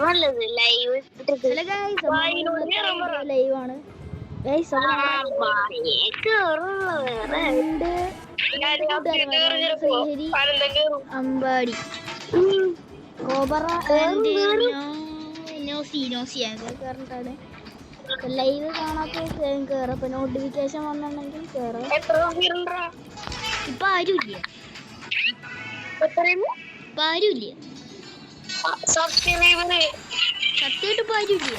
നല്ലത് live live ആണ് അമ്പാടി കോബറ പറഞ്ഞിട്ടാണ് ലൈവ് കാണാത്ത കേറാം. ഇപ്പൊ നോട്ടിഫിക്കേഷൻ വന്നിട്ടുണ്ടെങ്കിൽ കേറാം. ഇപ്പൊ ആരുമില്ല, സത്യമായിട്ട് ഇപ്പൊ ആരുമില്ല.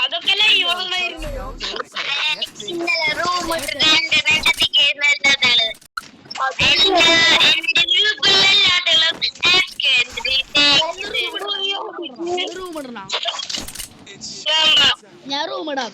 അതൊക്കെ ലൈവായിരുന്നു. ഇന്നലെ റൂം ഞാൻ റൂം ഇടാം.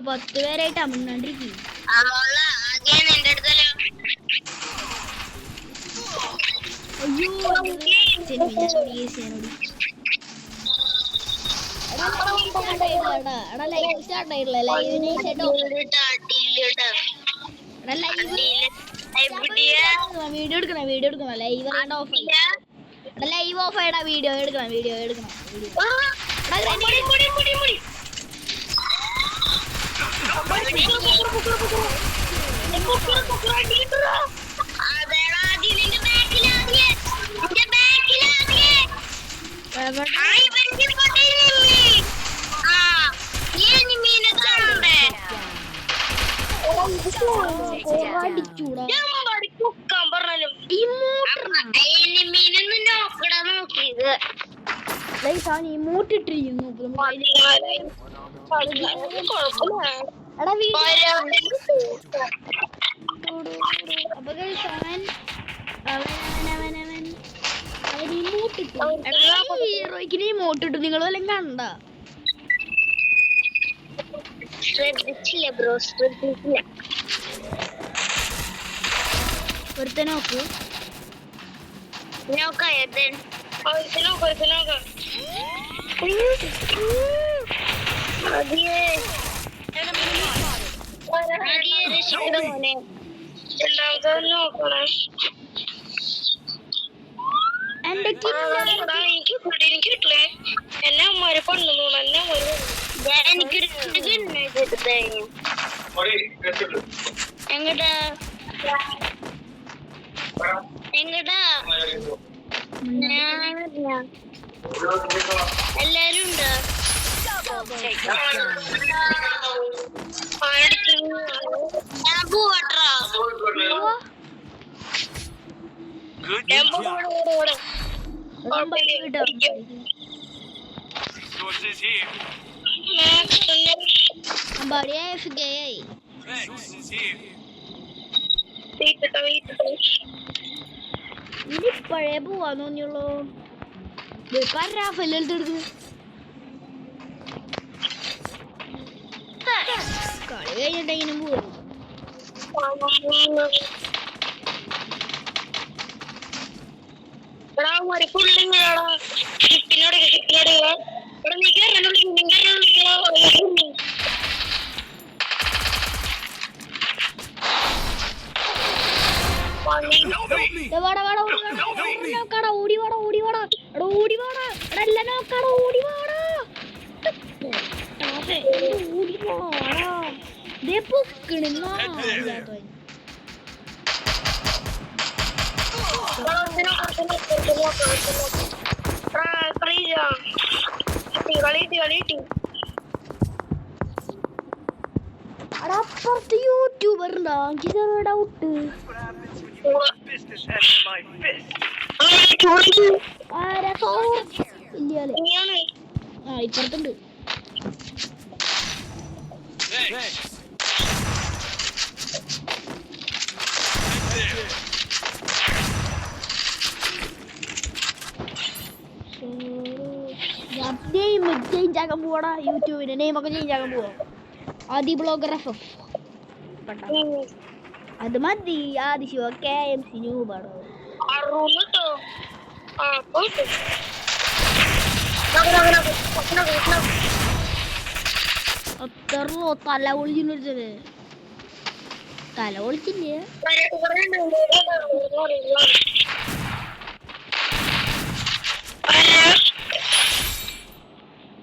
പത്ത് പേരായിട്ട് അമ്മണ്ടിരിക്കും. വീഡിയോ എടുക്കണം ലൈവ് ഓഫ് ലൈവ് ഓഫ് ആയിടാ. വീഡിയോ എടുക്കണം. ഇമോട്ടിട്ടിരിക്കുന്നു. ഹീറോയ്ക്കിന് ഇമോട്ടിട്ടു. നിങ്ങൾ വല്ലതും കണ്ട? ശ്രദ്ധിച്ചില്ല ബ്രോ, ശ്രദ്ധിച്ചില്ല. ഒരുത്തനെ നോക്കൂ. എന്നെ അമ്മമാര് കൊണ്ടു എങ്ങട്ടാ എല്ലാരും ഉണ്ടോ? ഞാൻ പോവാട്ടോ. പഴയ പോവാന്ന് തോന്നിയുള്ളൂ. റാഫെല്ലെടുത്തെടുക്ക് കളി കഴിഞ്ഞിട്ട് ഇങ്ങനെ പോവും. അപ്പുറത്ത് യൂട്യൂബർ ഉണ്ടോ? ഡൗട്ട്. ഇപ്പുറത്തുണ്ട്. ഞാൻ നെയിം ചേഞ്ച് ആക്കാൻ പോവാടാ. യൂട്യൂബിന്റെ നെയിമൊക്കെ ചേഞ്ച് ആക്കാൻ പോവാ. ആദി ബ്ലോഗർ എഫ് അത് മതി. ആദി ശിവ KMC ന്യൂബാണ്. അത്രോ തല ഒളിച്ചിട്ട് തല ഒളിച്ചില്ലേ?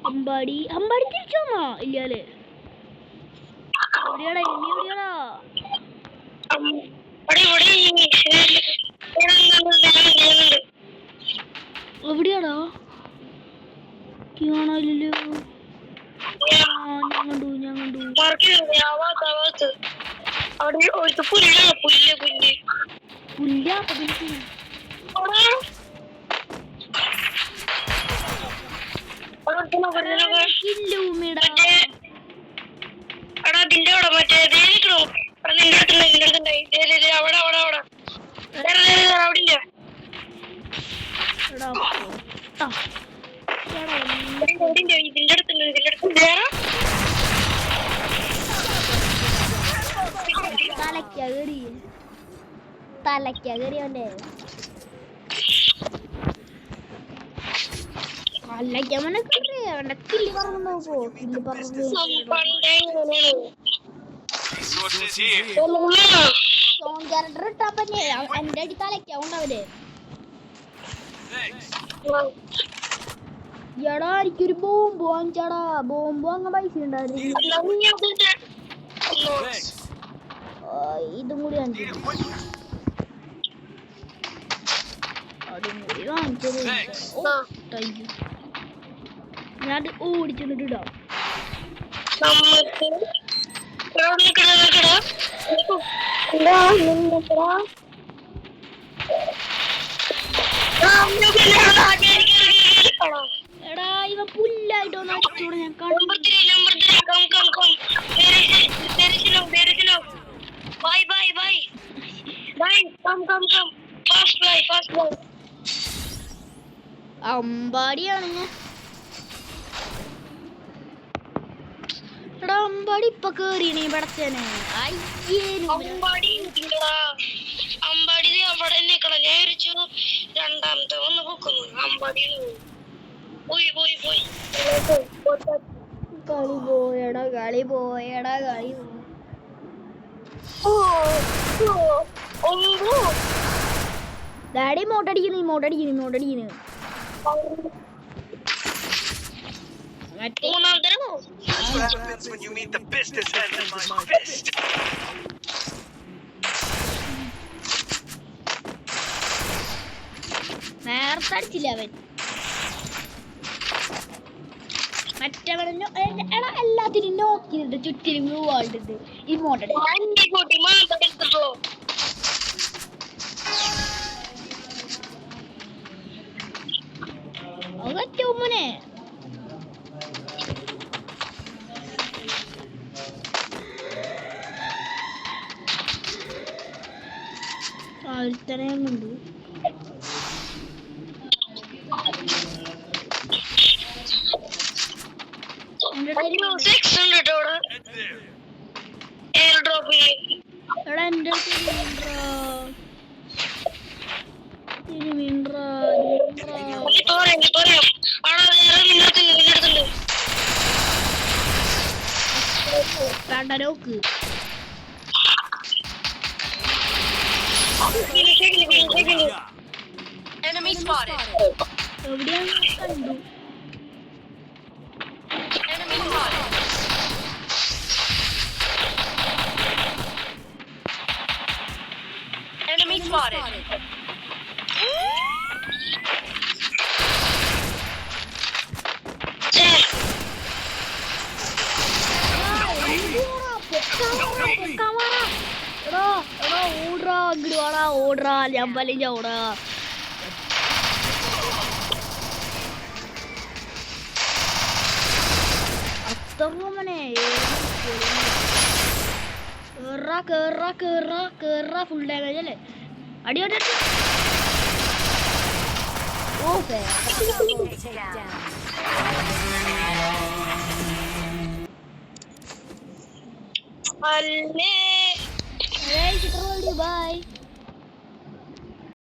അമ്പാടി അമ്പാടി തിരിച്ചോന്നാ ഇല്ലാലേ? എവിടെയാടാ ഇനി എവിടെയാടാ? എവിടെയാടാ? കാണാനില്ലല്ലോ. ഞാൻ കണ്ടു പുല്ല. തലക്കറിയണ്ടേ? കില്ലി പറഞ്ഞു നോക്കോ. കില്ലി പറഞ്ഞു ക്യാരക്ടർ ഇട്ടാപ്പന്നെ എന്റെ അടി തലക്കാവുണ്ട് അവര്. എടാ എനിക്കൊരു ബോംബ് വാങ്ങിച്ചാടാ. ബോംബ് വാങ്ങാൻ പൈസ ഉണ്ടായിരുന്നു. ഇതും കൂടി വാങ്ങിച്ചു. അതും കൂടി വാങ്ങിച്ചത് ഞാൻ ഓടിച്ചിട്ടിടാം. എടാ ഇവ പുല്ലായിട്ടോ നടിച്ചോടെ. ഞാൻ അമ്പാടിയാണ് ഞാൻ. എടാ അമ്പാടി ഇപ്പൊ കേറിയണേ പടച്ചേനെ. അമ്പാടി അവിടെ നിക്കണം. ഞാൻ വിരിച്ചു രണ്ടാമത്തെ ഒന്ന് പൊക്കുന്നു. അമ്പാടി പോയി കളി പോയടാ കളി പോയടാ കളി ഡാഡി മോട്ടടിക്കുന്നു. നേരത്തെ അടിച്ചില്ല അവൻ. മറ്റവനെ എടാ എല്ലാത്തിനും നോക്കിയിട്ട് ചുറ്റിനും ഗ്ലൂവാളുണ്ട്. ഈ മോട്ടടി മോനെ. ആൾത്തനെയും കൊണ്ട് എടാ എന്റെ നോക്ക്. എവിടെയാണ് കണ്ടു. ഓടാ ഞാൻ വലിയ ഓടാ. കേറ ഫുൾ ഡാമേജ് അല്ലേ? അടി അടി അടി. ഓ അല്ലേ ബൈ.